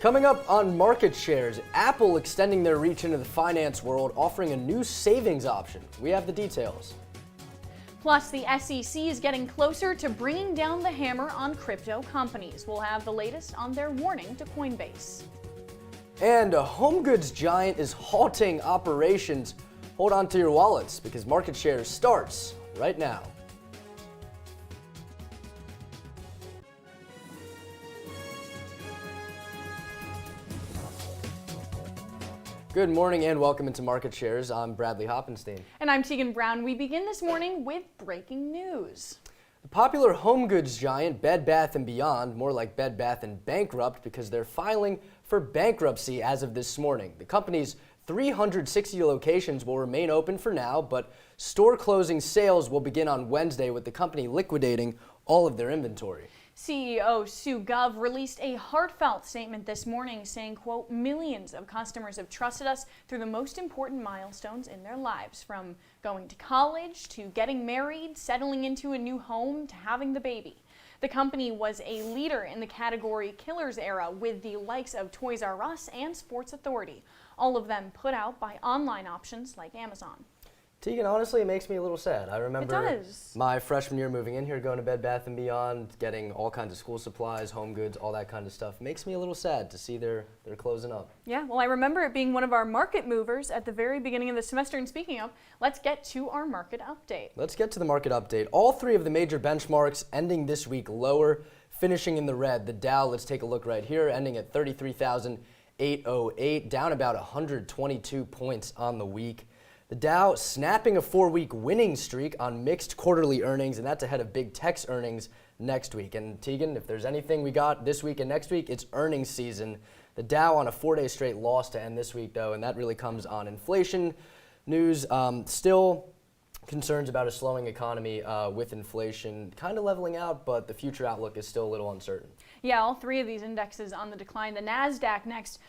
Coming up on market shares, Apple extending their reach into the finance world, offering a new savings option. We have the details. Plus, the SEC is getting closer to bringing down the hammer on crypto companies. We'll have the latest on their warning to Coinbase. And a home goods giant is halting operations. Hold on to your wallets because market shares starts right now. Good morning and welcome into Market Shares. I'm Bradley Hoppenstein. And I'm Teagan Brown. We begin this morning with breaking news. The popular home goods giant Bed Bath & Beyond, more like Bed Bath & Bankrupt because they're filing for bankruptcy as of this morning. The company's 360 locations will remain open for now, but store closing sales will begin on Wednesday with the company liquidating all of their inventory. CEO Sue Gov released a heartfelt statement this morning saying, quote, millions of customers have trusted us through the most important milestones in their lives, from going to college to getting married, settling into a new home to having the baby. The company was a leader in the category killers era with the likes of Toys R Us and Sports Authority, all of them put out by online options like Amazon. Teagan, honestly, it makes me a little sad. I remember does. My freshman year moving in here, going to Bed Bath & Beyond, getting all kinds of school supplies, home goods, all that kind of stuff. Makes me a little sad to see they're closing up. Yeah, well, I remember it being one of our market movers at the very beginning of the semester. And speaking of, let's get to our market update. Let's get to the market update. All three of the major benchmarks ending this week lower, finishing in the red. The Dow, let's take a look right here, ending at 33,808, down about 122 points on the week. The Dow snapping a 4-week winning streak on mixed quarterly earnings, and that's ahead of big tech's earnings next week. And Teagan, if there's anything we got this week and next week, it's earnings season. The Dow on a 4-day straight loss to end this week, though, and that really comes on inflation news. Still concerns about a slowing economy with inflation kind of leveling out, but the future outlook is still a little uncertain. Yeah, all three of these indexes on the decline. The NASDAQ next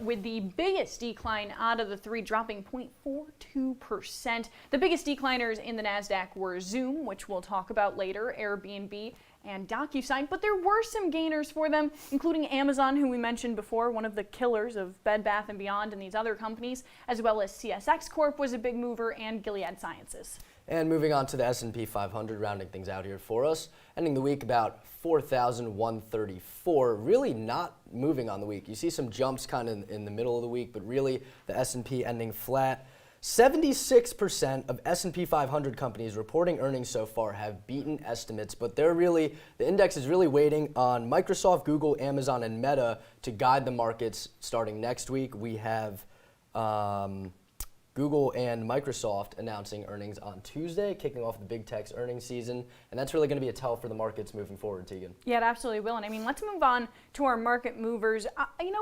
with the biggest decline out of the three, dropping 0.42%. The biggest decliners in the NASDAQ were Zoom, which we'll talk about later, Airbnb, and DocuSign, but there were some gainers for them, including Amazon, who we mentioned before, one of the killers of Bed Bath & Beyond and these other companies, as well as CSX Corp was a big mover, and Gilead Sciences. And moving on to the S&P 500, rounding things out here for us, ending the week about 4,134, really not moving on the week. You see some jumps kind of in the middle of the week, but really the S&P ending flat. 76% of S&P 500 companies reporting earnings so far have beaten estimates, but the index is really waiting on Microsoft, Google, Amazon, and Meta to guide the markets starting next week. We have Google and Microsoft announcing earnings on Tuesday, kicking off the big tech's earnings season, and that's really going to be a tell for the markets moving forward, Teagan. Yeah, it absolutely will. And I mean, let's move on to our market movers.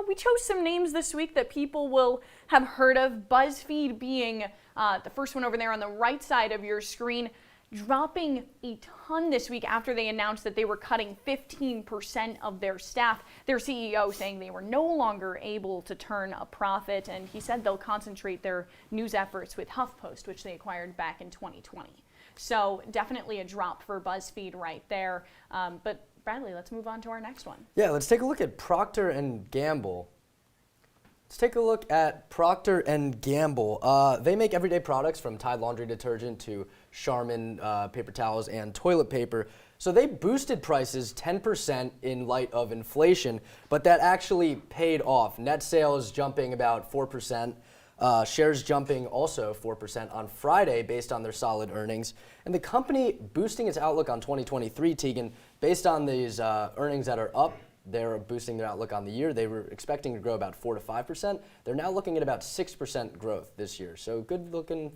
We chose some names this week that people will have heard of, BuzzFeed being the first one over there on the right side of your screen, dropping a ton this week after they announced that they were cutting 15% of their staff. Their CEO saying they were no longer able to turn a profit, and he said they'll concentrate their news efforts with HuffPost, which they acquired back in 2020. So definitely a drop for BuzzFeed right there. But Bradley, let's move on to our next one. Yeah, let's take a look at Procter & Gamble. Let's take a look at Procter & Gamble. They make everyday products from Tide laundry detergent to Charmin paper towels and toilet paper. So they boosted prices 10% in light of inflation, but that actually paid off. Net sales jumping about 4%. Shares jumping also 4% on Friday based on their solid earnings. And the company boosting its outlook on 2023, Teagan, based on these earnings that are up. They're boosting their outlook on the year. They were expecting to grow about 4 to 5%. They're now looking at about 6% growth this year. So good looking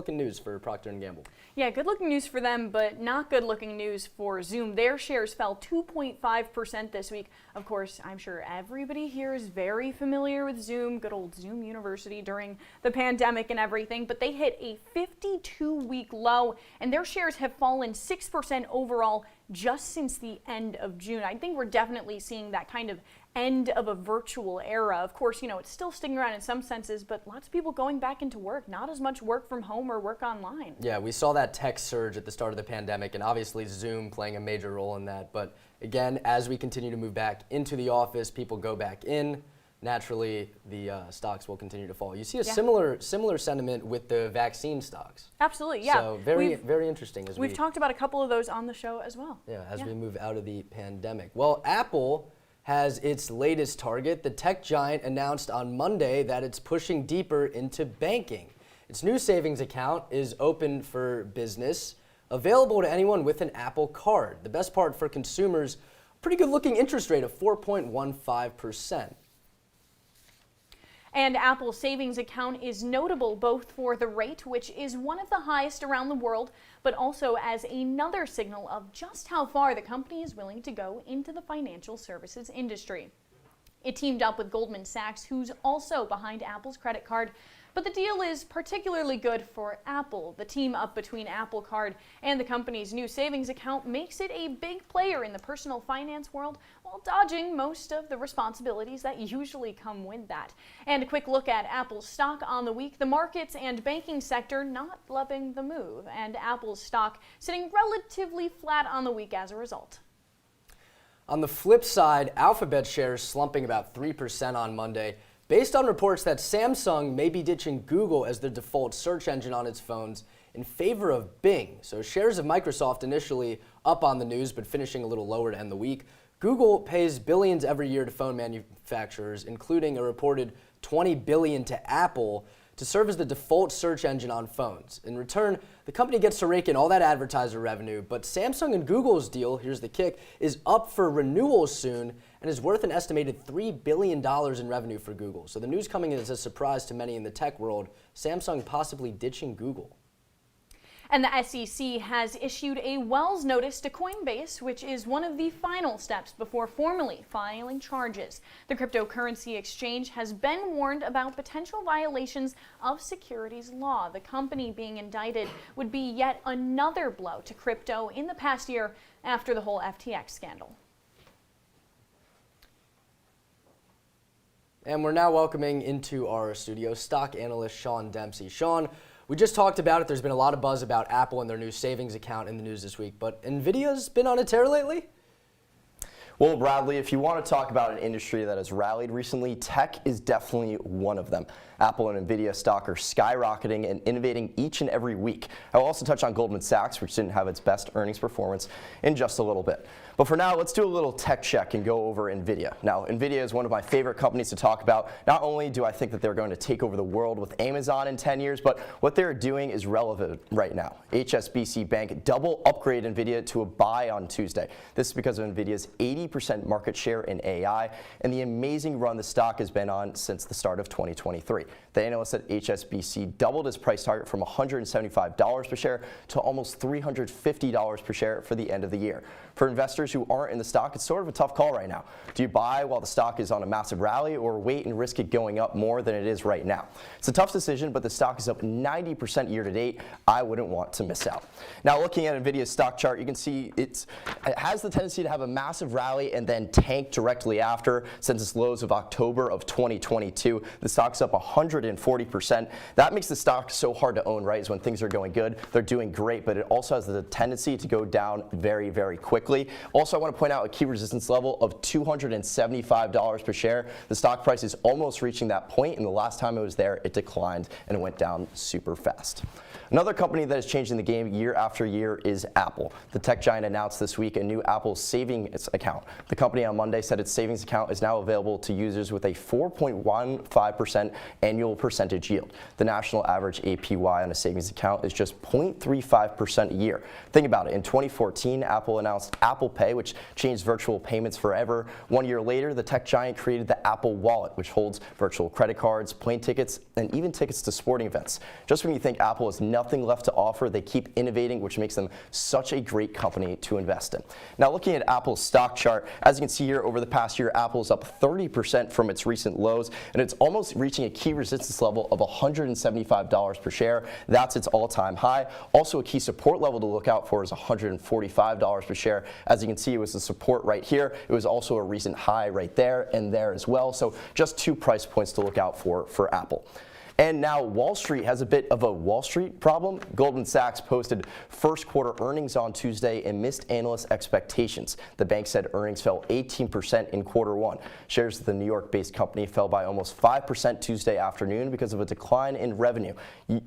news for Procter & Gamble. Yeah, good looking news for them, but not good looking news for Zoom. Their shares fell 2.5% this week. Of course, I'm sure everybody here is very familiar with Zoom, good old Zoom University during the pandemic and everything, but they hit a 52-week low, and their shares have fallen 6% overall just since the end of June. I think we're definitely seeing that kind of end of a virtual era. Of course, it's still sticking around in some senses, but lots of people going back into work, not as much work from home or work online. Yeah, we saw that tech surge at the start of the pandemic, and obviously Zoom playing a major role in that. But again, as we continue to move back into the office, people go back in. naturally the stocks will continue to fall. You see a Yeah. similar sentiment with the vaccine stocks. Absolutely, yeah. So very interesting. As We've talked about a couple of those on the show as well. as we move out of the pandemic. Well, Apple has its latest target. The tech giant announced on Monday that it's pushing deeper into banking. Its new savings account is open for business, available to anyone with an Apple card. The best part for consumers, pretty good looking interest rate of 4.15%. And Apple's savings account is notable both for the rate, which is one of the highest around the world, but also as another signal of just how far the company is willing to go into the financial services industry. It teamed up with Goldman Sachs, who's also behind Apple's credit card. But the deal is particularly good for Apple. The team up between Apple Card and the company's new savings account makes it a big player in the personal finance world while dodging most of the responsibilities that usually come with that. And a quick look at Apple's stock on the week. The markets and banking sector not loving the move, and Apple's stock sitting relatively flat on the week as a result. On the flip side, Alphabet shares slumping about 3% on Monday, based on reports that Samsung may be ditching Google as the default search engine on its phones in favor of Bing. So shares of Microsoft initially up on the news, but finishing a little lower to end the week. Google pays billions every year to phone manufacturers, including a reported $20 billion to Apple, to serve as the default search engine on phones. In return, the company gets to rake in all that advertiser revenue, but Samsung and Google's deal, here's the kick, is up for renewal soon and is worth an estimated $3 billion in revenue for Google. So the news coming in as a surprise to many in the tech world, Samsung possibly ditching Google. And the SEC has issued a Wells notice to Coinbase, which is one of the final steps before formally filing charges. The cryptocurrency exchange has been warned about potential violations of securities law. The company being indicted would be yet another blow to crypto in the past year after the whole FTX scandal. And we're now welcoming into our studio stock analyst Sean Dempsey. Sean, we just talked about it. There's been a lot of buzz about Apple and their new savings account in the news this week, but Nvidia's been on a tear lately? Well, Bradley, if you want to talk about an industry that has rallied recently, tech is definitely one of them. Apple and Nvidia stock are skyrocketing and innovating each and every week. I'll also touch on Goldman Sachs, which didn't have its best earnings performance, in just a little bit. But for now, let's do a little tech check and go over Nvidia. Now, Nvidia is one of my favorite companies to talk about. Not only do I think that they're going to take over the world with Amazon in 10 years, but what they're doing is relevant right now. HSBC Bank double upgraded Nvidia to a buy on Tuesday. This is because of Nvidia's 80% market share in AI and the amazing run the stock has been on since the start of 2023. The analyst at HSBC doubled its price target from $175 per share to almost $350 per share for the end of the year. For investors who aren't in the stock, it's sort of a tough call right now. Do you buy while the stock is on a massive rally or wait and risk it going up more than it is right now? It's a tough decision, but the stock is up 90% year to date. I wouldn't want to miss out. Now, looking at Nvidia's stock chart, you can see it has the tendency to have a massive rally and then tank directly after. Since its lows of October of 2022, the stock's up 140%. That makes the stock so hard to own, right? Is when things are going good, they're doing great, but it also has the tendency to go down very, very quickly. Also, I want to point out a key resistance level of $275 per share. The stock price is almost reaching that point, and the last time it was there, it declined and it went down super fast. Another company that is changing the game year after year is Apple. The tech giant announced this week a new Apple savings account. The company on Monday said its savings account is now available to users with a 4.15% annual percentage yield. The national average APY on a savings account is just 0.35% a year. Think about it. In 2014, Apple announced Apple Pay, which changed virtual payments forever. 1 year later, the tech giant created the Apple Wallet, which holds virtual credit cards, plane tickets, and even tickets to sporting events. Just when you think Apple has nothing left to offer, they keep innovating, which makes them such a great company to invest in. Now, looking at Apple's stock chart, as you can see here, over the past year, Apple's up 30% from its recent lows, and it's almost reaching a key resistance level of $175 per share. That's its all-time high. Also, a key support level to look out for is $145 per share. As you can see, it was the support right here. It was also a recent high right there and there as well. So just two price points to look out for Apple. And now Wall Street has a bit of a Wall Street problem. Goldman Sachs posted first quarter earnings on Tuesday and missed analyst expectations. The bank said earnings fell 18% in quarter one. Shares of the New York-based company fell by almost 5% Tuesday afternoon because of a decline in revenue.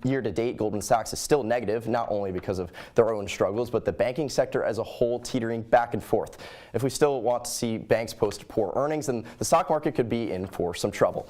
Year to date, Goldman Sachs is still negative, not only because of their own struggles, but the banking sector as a whole teetering back and forth. If we still want to see banks post poor earnings, then the stock market could be in for some trouble.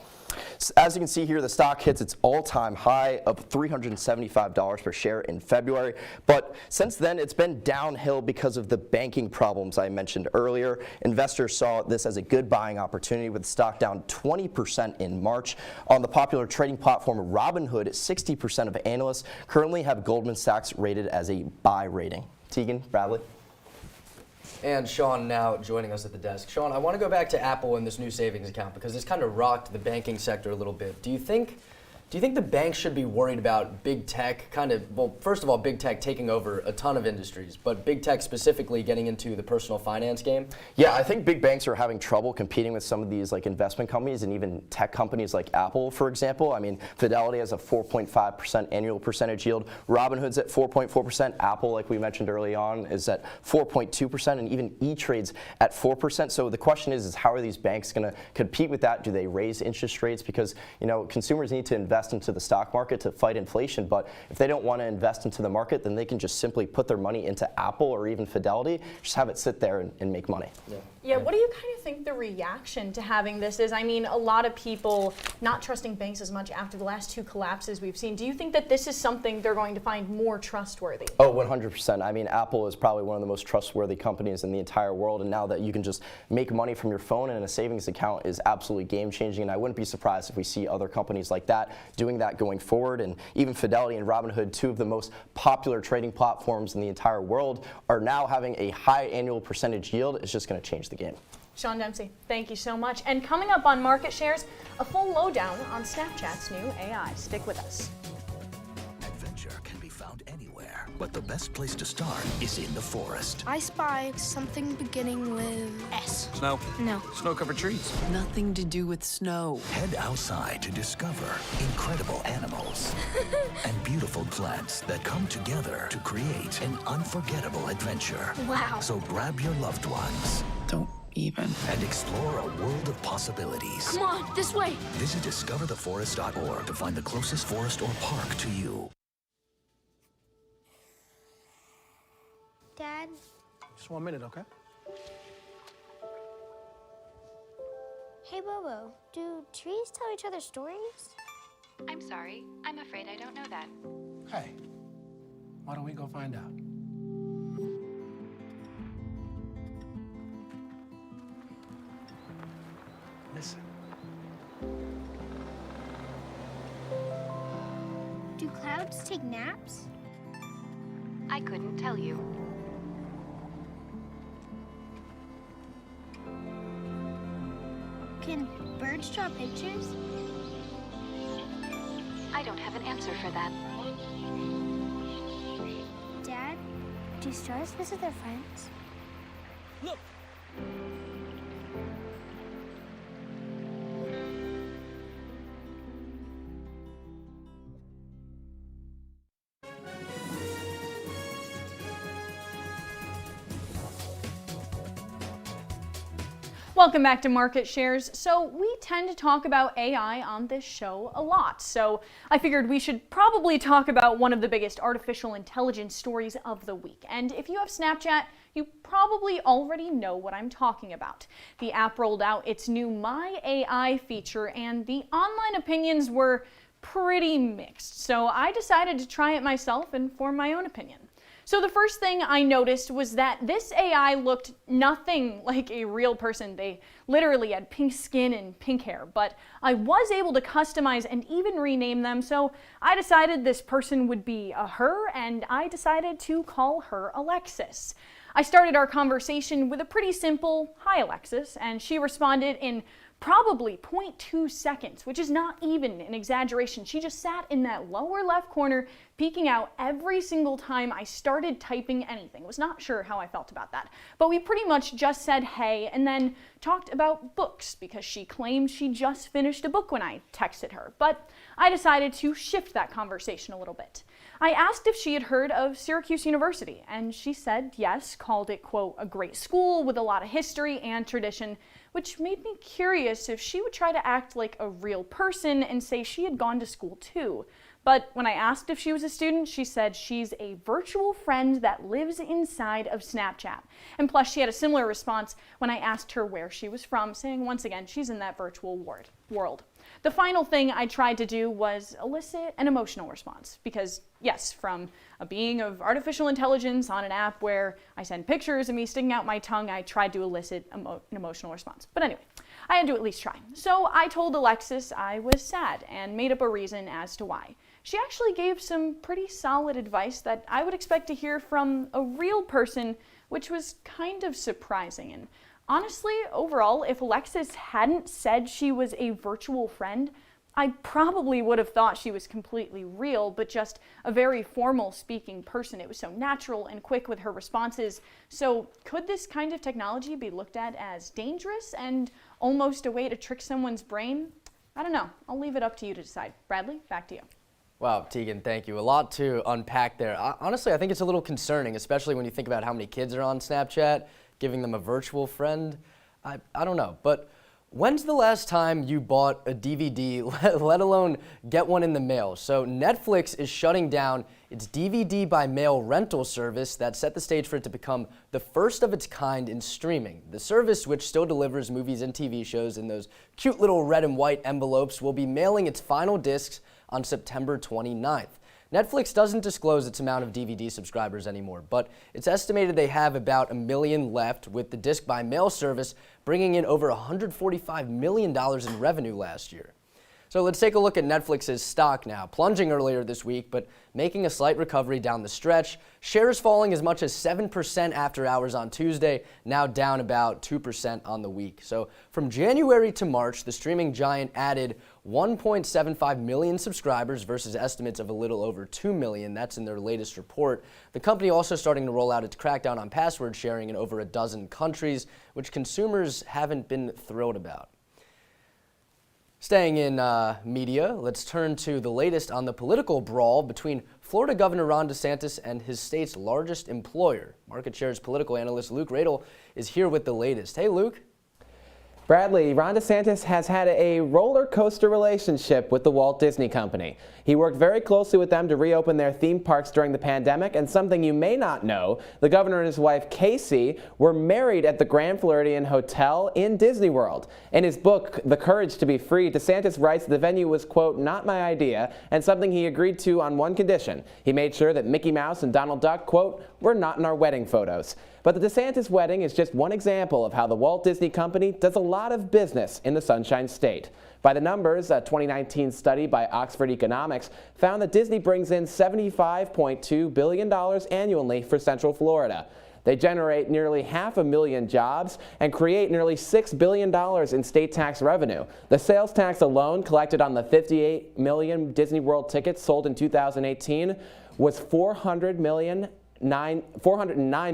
As you can see here, the stock hits its all-time high of $375 per share in February, but since then it's been downhill because of the banking problems I mentioned earlier. Investors saw this as a good buying opportunity, with the stock down 20% in March. On the popular trading platform Robinhood, 60% of analysts currently have Goldman Sachs rated as a buy rating. Teagan, Bradley. And Sean now joining us at the desk. Sean, I want to go back to Apple and this new savings account because this kind of rocked the banking sector a little bit. Do you think the banks should be worried about big tech first of all, big tech taking over a ton of industries, but big tech specifically getting into the personal finance game? Yeah, I think big banks are having trouble competing with some of these like investment companies and even tech companies like Apple, for example. I mean, Fidelity has a 4.5% annual percentage yield. Robinhood's at 4.4%. Apple, like we mentioned early on, is at 4.2%, and even E-Trade's at 4%. So the question is how are these banks going to compete with that? Do they raise interest rates? Because, consumers need to invest into the stock market to fight inflation, but if they don't want to invest into the market, then they can just simply put their money into Apple or even Fidelity, just have it sit there and make money. Yeah, what do you kind of think the reaction to having this is? I mean, a lot of people not trusting banks as much after the last two collapses we've seen. Do you think that this is something they're going to find more trustworthy? Oh, 100%. I mean, Apple is probably one of the most trustworthy companies in the entire world, and now that you can just make money from your phone and in a savings account is absolutely game-changing, and I wouldn't be surprised if we see other companies like that doing that going forward. And even Fidelity and Robinhood, two of the most popular trading platforms in the entire world, are now having a high annual percentage yield. It's just going to change the game. Sean Dempsey, thank you so much. And coming up on Market Shares, a full lowdown on Snapchat's new AI. Stick with us. Adventure can be found anywhere, but the best place to start is in the forest. I spy something beginning with S. Snow? No. Snow-covered trees? Nothing to do with snow. Head outside to discover incredible animals and beautiful plants that come together to create an unforgettable adventure. Wow. So grab your loved ones Don't even. and explore a world of possibilities. Come on, this way. Visit discovertheforest.org to find the closest forest or park to you. Dad, Just 1 minute, okay? hey Bobo, do trees tell each other stories? I'm sorry. I'm afraid I don't know that. Hey, why don't we go find out? Listen. Do clouds take naps? I couldn't tell you. Can birds draw pictures? I don't have an answer for that. Dad, do stars visit their friends? Look! Welcome back to Market Shares. So we tend to talk about AI on this show a lot. So I figured we should probably talk about one of the biggest artificial intelligence stories of the week. And if you have Snapchat, you probably already know what I'm talking about. The app rolled out its new My AI feature, and the online opinions were pretty mixed. So I decided to try it myself and form my own opinion. So the first thing I noticed was that this AI looked nothing like a real person. They literally had pink skin and pink hair, but I was able to customize and even rename them, so I decided this person would be a her, and I decided to call her Alexis. I started our conversation with a pretty simple, "Hi Alexis," and she responded in probably 0.2 seconds, which is not even an exaggeration. She just sat in that lower left corner, peeking out every single time I started typing anything. Was not sure how I felt about that. But we pretty much just said hey and then talked about books because she claimed she just finished a book when I texted her. But I decided to shift that conversation a little bit. I asked if she had heard of Syracuse University, and she said yes, called it, quote, a great school with a lot of history and tradition, which made me curious if she would try to act like a real person and say she had gone to school too. But when I asked if she was a student, she said she's a virtual friend that lives inside of Snapchat. And plus, she had a similar response when I asked her where she was from, saying once again, she's in that virtual world. The final thing I tried to do was elicit an emotional response because, yes, from a being of artificial intelligence on an app where I send pictures of me sticking out my tongue, I tried to elicit an emotional response. But anyway, I had to at least try. So I told Alexis I was sad and made up a reason as to why. She actually gave some pretty solid advice that I would expect to hear from a real person, which was kind of surprising. And honestly, overall, if Alexis hadn't said she was a virtual friend, I probably would have thought she was completely real, but just a very formal speaking person. It was so natural and quick with her responses. So could this kind of technology be looked at as dangerous and almost a way to trick someone's brain? I don't know. I'll leave it up to you to decide. Bradley, back to you. Wow, Teagan, thank you. A lot to unpack there. Honestly, I think it's a little concerning, especially when you think about how many kids are on Snapchat, giving them a virtual friend. I don't know, but when's the last time you bought a DVD, let alone get one in the mail? So Netflix is shutting down its DVD by mail rental service that set the stage for it to become the first of its kind in streaming. The service, which still delivers movies and TV shows in those cute little red and white envelopes, will be mailing its final discs on September 29th. Netflix doesn't disclose its amount of DVD subscribers anymore, but it's estimated they have about 1 million left, with the disc by mail service bringing in over $145 million in revenue last year. So let's take a look at Netflix's stock now, plunging earlier this week, but making a slight recovery down the stretch. Shares falling as much as 7% after hours on Tuesday, now down about 2% on the week. So from January to March, the streaming giant added 1.75 million subscribers versus estimates of a little over 2 million. That's in their latest report. The company also starting to roll out its crackdown on password sharing in over a dozen countries, which consumers haven't been thrilled about. Staying in media, let's turn to the latest on the political brawl between Florida Governor Ron DeSantis and his state's largest employer. Market Share's political analyst Luke Radel is here with the latest. Hey, Luke. Bradley, Ron DeSantis has had a roller coaster relationship with the Walt Disney Company. He worked very closely with them to reopen their theme parks during the pandemic, and something you may not know, the governor and his wife Casey were married at the Grand Floridian Hotel in Disney World. In his book, The Courage to Be Free, DeSantis writes the venue was, quote, not my idea, and something he agreed to on one condition. He made sure that Mickey Mouse and Donald Duck, quote, were not in our wedding photos. But the DeSantis wedding is just one example of how the Walt Disney Company does a lot of business in the Sunshine State. By the numbers, a 2019 study by Oxford Economics found that Disney brings in $75.2 billion annually for Central Florida. They generate nearly 500,000 jobs and create nearly $6 billion in state tax revenue. The sales tax alone collected on the 58 million Disney World tickets sold in 2018 was $409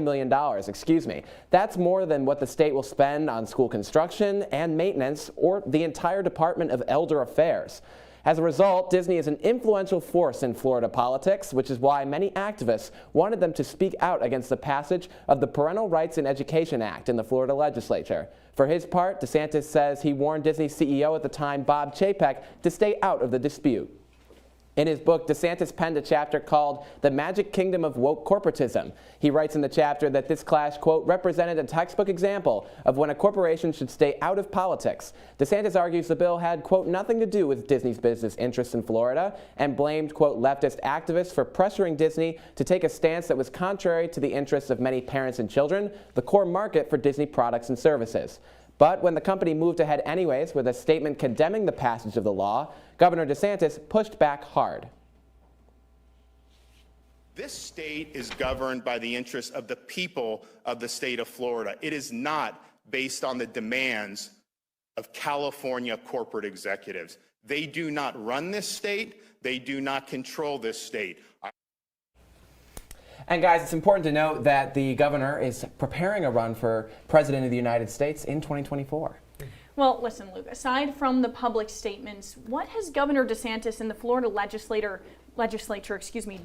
million, excuse me. That's more than what the state will spend on school construction and maintenance or the entire Department of Elder Affairs. As a result, Disney is an influential force in Florida politics, which is why many activists wanted them to speak out against the passage of the Parental Rights in Education Act in the Florida legislature. For his part, DeSantis says he warned Disney CEO at the time, Bob Chapek, to stay out of the dispute. In his book, DeSantis penned a chapter called The Magic Kingdom of Woke Corporatism. He writes in the chapter that this clash, quote, represented a textbook example of when a corporation should stay out of politics. DeSantis argues the bill had, quote, nothing to do with Disney's business interests in Florida and blamed, quote, leftist activists for pressuring Disney to take a stance that was contrary to the interests of many parents and children, the core market for Disney products and services. But when the company moved ahead anyways with a statement condemning the passage of the law, Governor DeSantis pushed back hard. This state is governed by the interests of the people of the state of Florida. It is not based on the demands of California corporate executives. They do not run this state. They do not control this state. And guys, it's important to note that the governor is preparing a run for president of the United States in 2024. Well, listen, Luke, aside from the public statements, what has Governor DeSantis and the Florida legislature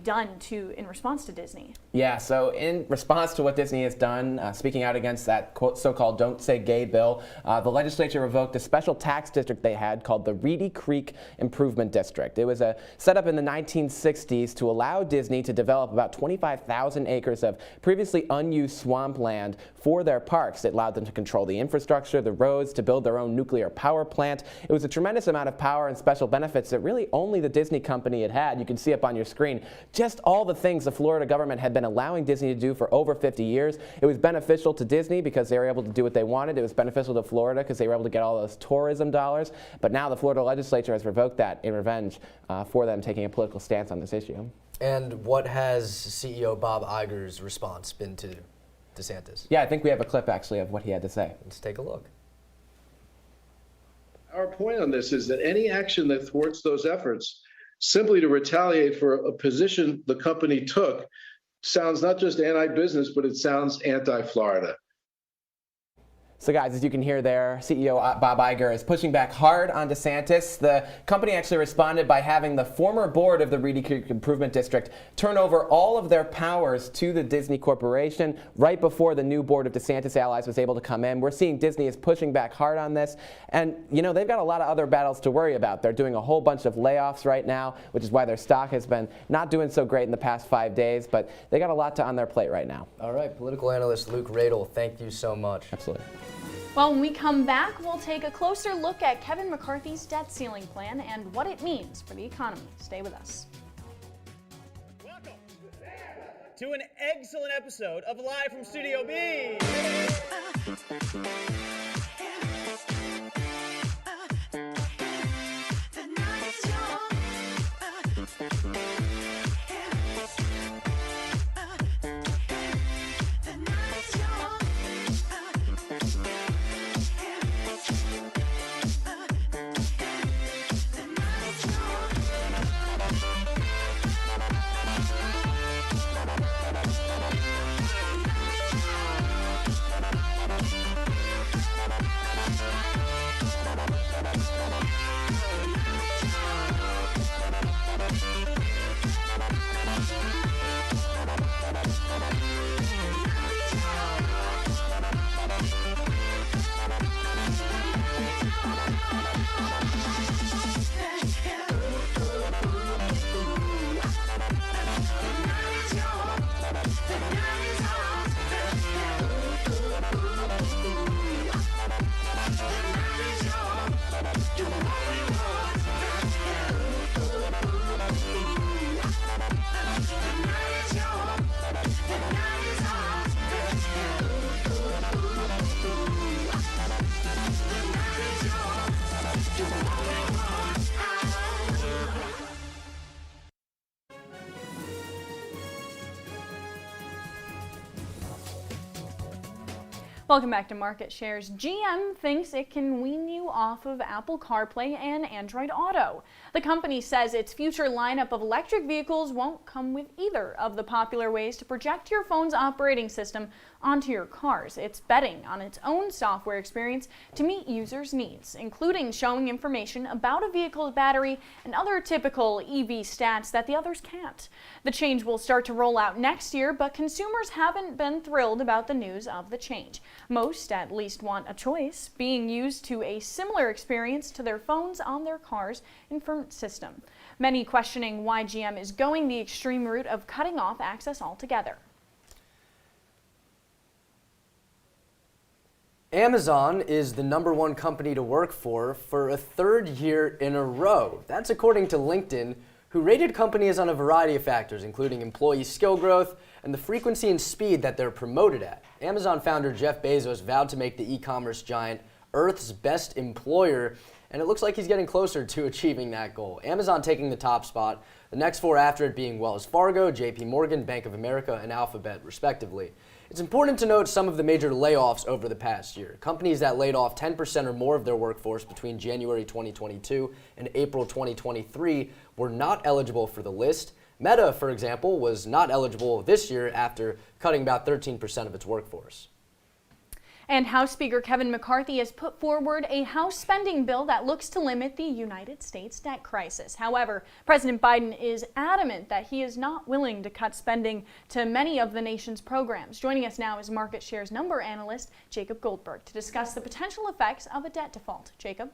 done in response to Disney? Yeah, so in response to what Disney has done, speaking out against that so-called Don't Say Gay bill, the legislature revoked a special tax district they had called the Reedy Creek Improvement District. It was set up in the 1960s to allow Disney to develop about 25,000 acres of previously unused swampland for their parks. It allowed them to control the infrastructure, the roads, to build their own nuclear power plant. It was a tremendous amount of power and special benefits that really only the Disney company had had. You can see up on your screen just all the things the Florida government had been allowing Disney to do for over 50 years. It was beneficial to Disney because they were able to do what they wanted. It was beneficial to Florida because they were able to get all those tourism dollars. But now the Florida legislature has revoked that in revenge for them taking a political stance on this issue. And what has CEO Bob Iger's response been to DeSantis? Yeah, I think we have a clip actually of what he had to say. Let's take a look. Our point on this is that any action that thwarts those efforts simply to retaliate for a position the company took sounds not just anti-business, but it sounds anti-Florida. So guys, as you can hear there, CEO Bob Iger is pushing back hard on DeSantis. The company actually responded by having the former board of the Reedy Creek Improvement District turn over all of their powers to the Disney Corporation right before the new board of DeSantis allies was able to come in. We're seeing Disney is pushing back hard on this. And, you know, they've got a lot of other battles to worry about. They're doing a whole bunch of layoffs right now, which is why their stock has been not doing so great in the past 5 days. But they got a lot on their plate right now. All right, political analyst Luke Radel, thank you so much. Absolutely. Well, when we come back, we'll take a closer look at Kevin McCarthy's debt ceiling plan and what it means for the economy. Stay with us. Welcome to an excellent episode of Live from Studio B. Welcome back to Market Shares. GM thinks it can wean you off of Apple CarPlay and Android Auto. The company says its future lineup of electric vehicles won't come with either of the popular ways to project your phone's operating system onto your cars. It's betting on its own software experience to meet users' needs, including showing information about a vehicle's battery and other typical EV stats that the others can't. The change will start to roll out next year, but consumers haven't been thrilled about the news of the change. Most at least want a choice being used to a similar experience to their phones on their car's infotainment system. Many questioning why GM is going the extreme route of cutting off access altogether. Amazon is the #1 company to work for a third year in a row. That's according to LinkedIn, who rated companies on a variety of factors, including employee skill growth and the frequency and speed that they're promoted at. Amazon founder Jeff Bezos vowed to make the e-commerce giant Earth's best employer, and it looks like he's getting closer to achieving that goal. Amazon taking the top spot, the next four after it being Wells Fargo, JP Morgan, Bank of America, and Alphabet, respectively. It's important to note some of the major layoffs over the past year. Companies that laid off 10% or more of their workforce between January 2022 and April 2023 were not eligible for the list. Meta, for example, was not eligible this year after cutting about 13% of its workforce. And House Speaker Kevin McCarthy has put forward a House spending bill that looks to limit the United States debt crisis. However, President Biden is adamant that he is not willing to cut spending to many of the nation's programs. Joining us now is market shares number analyst Jacob Goldberg to discuss the potential effects of a debt default. Jacob?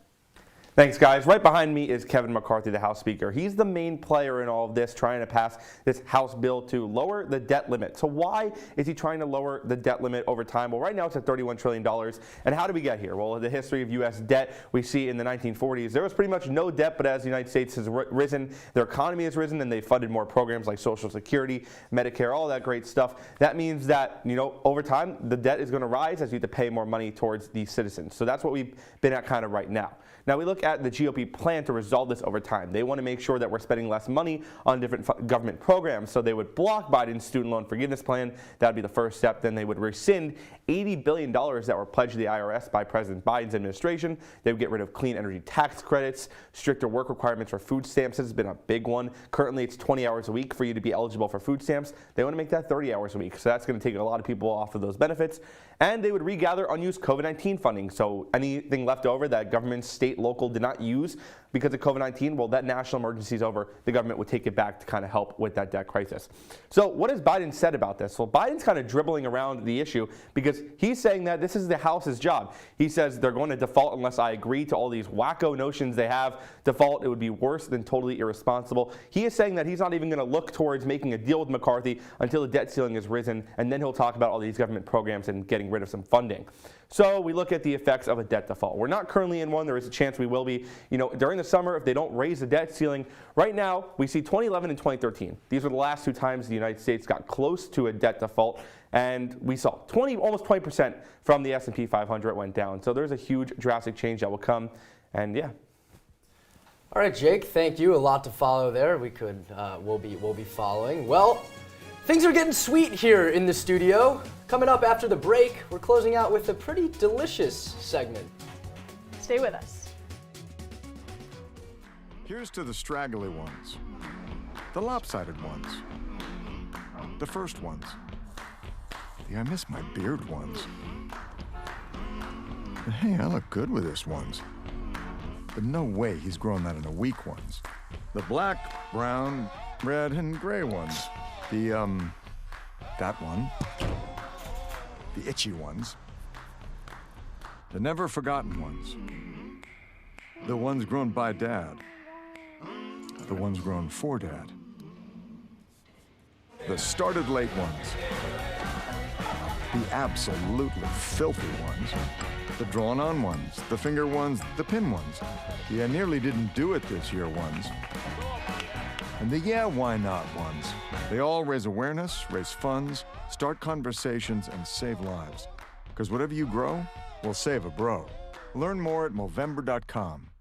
Thanks, guys. Right behind me is Kevin McCarthy, the House Speaker. He's the main player in all of this, trying to pass this House bill to lower the debt limit. So why is he trying to lower the debt limit over time? Well, right now it's at $31 trillion. And how did we get here? Well, the history of U.S. debt, we see in the 1940s, there was pretty much no debt, but as the United States has risen, their economy has risen, and they funded more programs like Social Security, Medicare, all that great stuff. That means that, over time, the debt is going to rise as you have to pay more money towards the citizens. So that's what we've been at kind of right now. Now, we look at the GOP plan to resolve this over time. They want to make sure that we're spending less money on different government programs. So they would block Biden's student loan forgiveness plan. That would be the first step. Then they would rescind $80 billion that were pledged to the IRS by President Biden's administration. They would get rid of clean energy tax credits, stricter work requirements for food stamps. This has been a big one. Currently, it's 20 hours a week for you to be eligible for food stamps. They want to make that 30 hours a week. So that's going to take a lot of people off of those benefits. And they would regather unused COVID-19 funding. So anything left over that government, state, local did not use because of COVID-19, well, that national emergency is over. The government would take it back to kind of help with that debt crisis. So what has Biden said about this? Well, Biden's kind of dribbling around the issue because he's saying that this is the House's job. He says they're going to default unless I agree to all these wacko notions they have. Default, it would be worse than totally irresponsible. He is saying that he's not even going to look towards making a deal with McCarthy until the debt ceiling is risen, and then he'll talk about all these government programs and getting rid of some funding. So we look at the effects of a debt default. We're not currently in one. There is a chance we will be. During the summer, if they don't raise the debt ceiling, right now we see 2011 and 2013. These were the last two times the United States got close to a debt default, and we saw almost 20% from the S&P 500 went down. So there's a huge drastic change that will come, and yeah. All right, Jake, thank you. A lot to follow there. We'll be following. Well, things are getting sweet here in the studio. Coming up after the break, we're closing out with a pretty delicious segment. Stay with us. Here's to the straggly ones, the lopsided ones, the first ones, the I miss my beard ones. But hey, I look good with this ones. But no way he's grown that in the weak ones. The black, brown, red, and gray ones. That one. The itchy ones. The never forgotten ones. The ones grown by Dad. The ones grown for Dad. The started late ones. The absolutely filthy ones. The drawn on ones. The finger ones. The pin ones. The I nearly didn't do it this year ones. And the yeah, why not ones. They all raise awareness, raise funds, start conversations, and save lives. Because whatever you grow will save a bro. Learn more at Movember.com.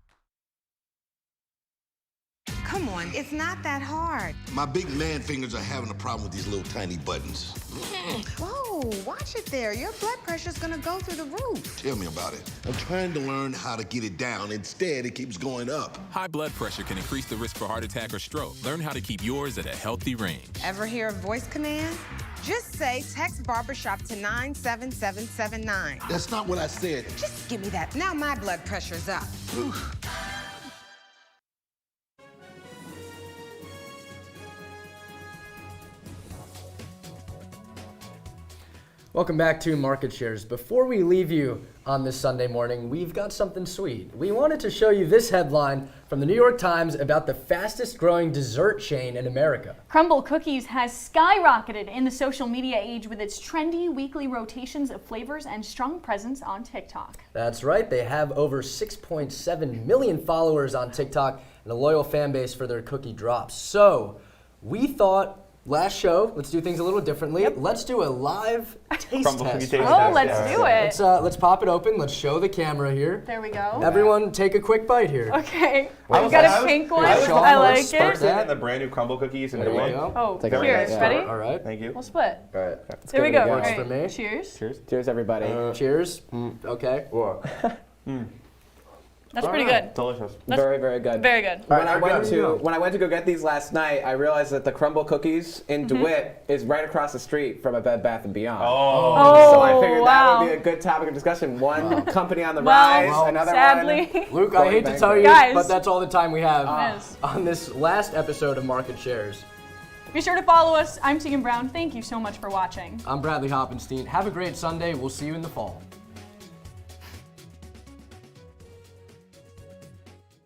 Come on, it's not that hard. My big man fingers are having a problem with these little tiny buttons. Whoa, watch it there. Your blood pressure's gonna go through the roof. Tell me about it. I'm trying to learn how to get it down. Instead, it keeps going up. High blood pressure can increase the risk for heart attack or stroke. Learn how to keep yours at a healthy range. Ever hear a voice command? Just say text barbershop to 97779. That's not what I said. Just give me that. Now my blood pressure's up. Welcome back to Market Shares. Before we leave you on this Sunday morning, we've got something sweet. We wanted to show you this headline from the New York Times about the fastest growing dessert chain in America. Crumble Cookies has skyrocketed in the social media age with its trendy weekly rotations of flavors and strong presence on TikTok. That's right. They have over 6.7 million followers on TikTok and a loyal fan base for their cookie drops. So we thought last show, let's do things a little differently. Let's do a live taste Crumble test. cookie taste Oh, test, let's yeah. do it. Let's pop it open. Let's show the camera here. There we go. Everyone, take a quick bite here. Okay. I We've was- got I a was- pink one. I was I like start it. that. And the brand new crumble cookies and There the we way. go. Oh, Take a here. nice Ready? All right. Thank you. We'll split. All right. There we go. Works All for right. me. Cheers. Cheers. Cheers, everybody. Cheers. Okay. Whoa. That's pretty good. Delicious. That's very, very good. Very good. When I went to go get these last night, I realized that the crumble cookies in DeWitt is right across the street from a Bed Bath & Beyond. Oh. So I figured wow. that would be a good topic of discussion. One company on the Well, rise, another sadly. one. Luke, I hate to tell you, Guys. but that's all the time we have Yes. on this last episode of Market Shares. Be sure to follow us. I'm Teagan Brown. Thank you so much for watching. I'm Bradley Hoppenstein. Have a great Sunday. We'll see you in the fall.